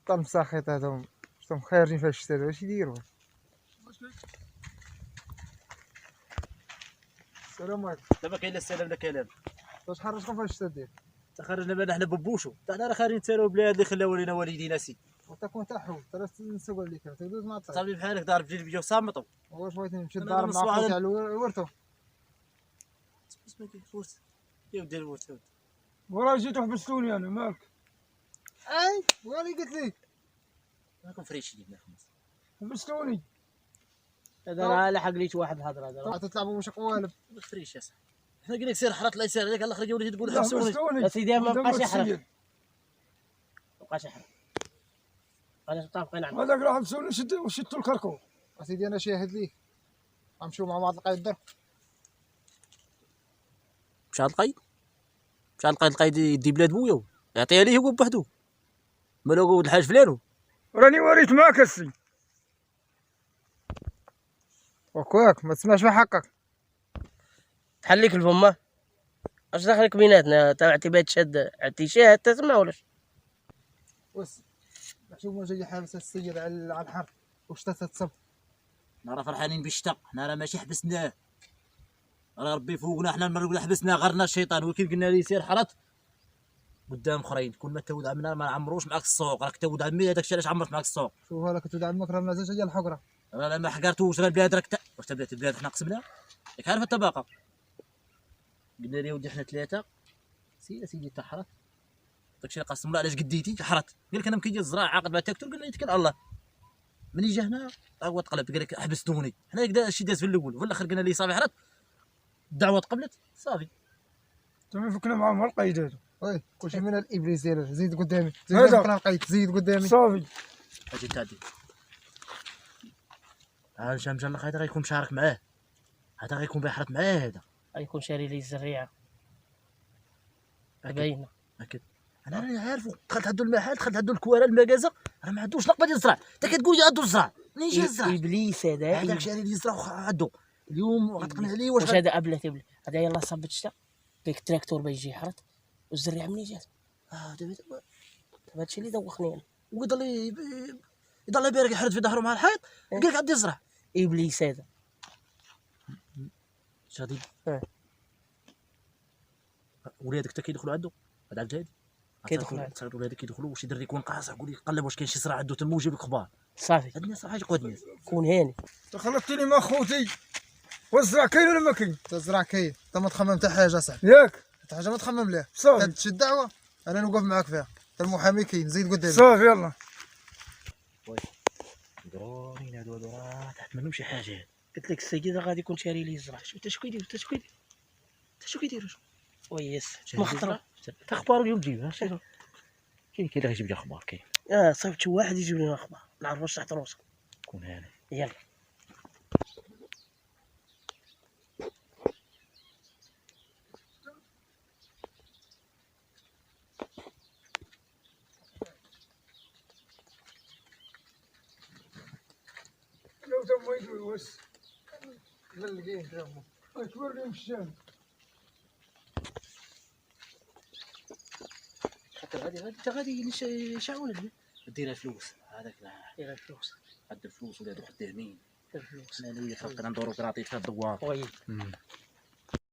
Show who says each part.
Speaker 1: بطل مساخط هذوم شفتهم خارجين في الشتا واش يديروا. السلام عليكم.
Speaker 2: دابا كاين لا السلام لا كلام.
Speaker 1: واش خرجكم في الشتا ديال
Speaker 2: تخرجنا بنا حنا ببوشو حنا راه خارجين نتسالوا بلاد اللي خلاو لينا والدينا سي
Speaker 1: وانت كنت حول ترى نسول عليك تدوز مع الطريق
Speaker 2: صافي بحالك دار بجيل بيجيو صامتوا.
Speaker 1: واش بغيتي نمشي
Speaker 2: أنا
Speaker 1: للدار
Speaker 2: نص
Speaker 1: مع
Speaker 2: واحد.
Speaker 1: خوتي على الورثه
Speaker 2: اسمك الفوت يا ودي الفوت
Speaker 3: وراه جيت وحبستوني انا مالك
Speaker 1: اي واني قلت لك
Speaker 2: راكم فريشين يا خمس
Speaker 3: حبستوني.
Speaker 4: هذا راه لحق ليش واحد هضره هذا
Speaker 1: طلعتوا تلعبوا مش قوالب
Speaker 2: فريش يا صاحبي. حنا قلنا لك سير حرات لا يسير هذاك الله خرج وليتي تقول
Speaker 3: لا
Speaker 2: حبسوني.
Speaker 3: حبستوني
Speaker 4: يا سيدي ما بقاش يحرق
Speaker 3: السيد.
Speaker 4: ما بقاش يحرق انا طابقين على
Speaker 3: هذاك راه حبسوني وشدوا الكركور.
Speaker 1: اسيدي انا شاهد ليك غنمشيو مع بعض القايد الدرب.
Speaker 2: مشى القايد القايد يدي بلاد بويا يعطيها ليه هو بوحدو مالو ولد الحاج فلانو.
Speaker 3: راني وريت معاك السي.
Speaker 1: وكواك ما تسمعش في حقك.
Speaker 4: تحليك الفمه اش دخلك بيناتنا تا اعتباد شاد اعتشاد تسمع ولاش
Speaker 1: وس شوف ما جاي حابس السيد على الحر وشتا تتصب.
Speaker 2: حنا راه فرحانين بالشتا حنا راه ماشي حبسناه راه ربي فوقنا حنا نقول حبسنا غرنا الشيطان ولكن قلنا ليه سير حرات قدام اخرين كل ما تود عمنا ما نعمروش معاك السوق راك تود عمي هذاك الشيء علاش عمرت معاك السوق.
Speaker 1: شوف هذاك تود عمك راه مازال جاي الحقره.
Speaker 2: انا ما حقرتوش راه البلاد راك واش تبات البلاد حنا قسمنا ياك عارف الطبقه. قلنا ليه ودي حنا ثلاثه سيدي تحرت داك الشيء قسم الله علاش قديتي حرت قال لك انا كي يجي الزراعه عاقد مع تاكتور قلنا يتكل على الله مني جا هنا هو تقلب قال لك حبستوني حنا هكذا الشيء داز في الاول وفي الاخر قلنا ليه صافي حرت الدعوه تقبلت صافي.
Speaker 3: تما فكنا معاهم القايد هذا.
Speaker 1: وي كلشي من الابليس ديالو زيد قدامي
Speaker 3: هذا.
Speaker 1: زيد القايد زيد قدامي
Speaker 3: صافي
Speaker 2: اجي تعدي مشى هذا غيكون مشارك معاه هذا غيكون بيحرط معاه هذا
Speaker 4: غيكون شاري لي الزريعه باينه
Speaker 2: اكيد. انا راني عارفو دخلت عندو المحل دخلت عندو الكواره المكازه راه ما عندوش نقبه ديال الزرع انت كتقول لي عندو الزرع منين جا الزرع
Speaker 4: ابليس هذا
Speaker 2: هذاك شاري لي الزرع عندو اليوم غتقنع عليه واش
Speaker 4: واش هذا ابله تبلي هذا يلاه صابت الشتا ديك التراكتور بايجي يحرط والزريعه منين جات
Speaker 2: دابا
Speaker 4: دابا هادشي اللي دوخني انا
Speaker 2: يضل بارك يحرد في ظهره مع الحيط قال لك عندي الزرع
Speaker 4: ابليس هذا
Speaker 2: شادي ولادك حتى كيدخلوا عنده هذا عبد الهادي
Speaker 4: كيدخلوا عنده.
Speaker 2: تصير ولادك كيدخلوا وشي دري يكون قاصح يقول لك قلب واش كاين شي زرع عنده تما ويجيب لك اخبار
Speaker 4: صافي
Speaker 2: هاد الناس راه يقعد الناس
Speaker 4: كون هاني
Speaker 3: تخلفتني مع خوتي والزرع كاين ولا ما كاين؟
Speaker 1: تزرع كاين انت ما تخمم حتى حاجه صاحبي
Speaker 3: ياك
Speaker 1: حتى حاجه ما تخمم ليها.
Speaker 3: صافي
Speaker 1: هادشي الدعوه انا نوقف معاك فيها المحامي كاين زيد قدامي.
Speaker 3: صافي يلا
Speaker 2: ضروري هادو راه تحت منهم شي حاجه
Speaker 4: قلت لك السيد غادي يكون شاري لي الزرع
Speaker 2: شوف انت شو كيدير انت شو كيدير
Speaker 4: ويس
Speaker 2: شاري لي
Speaker 4: مخطره
Speaker 2: تا اخبار اليوم تجيب كاين اللي غيجيب لي اخبار كاين
Speaker 4: صيفط شي واحد يجيب لنا اخبار نعرف واش تحت راسك
Speaker 2: كون هاني
Speaker 4: يلا
Speaker 3: لو تم يدوي وس
Speaker 1: ملقين تمو
Speaker 3: اكبر لي الشام.
Speaker 2: حتى غادي يشعون دير الفلوس هذاك
Speaker 4: دير الفلوس
Speaker 2: قد الفلوس ولادو خدامين
Speaker 4: الفلوس
Speaker 2: حنا اللي خلقنا ندورو كراطيت في الدوار
Speaker 4: وي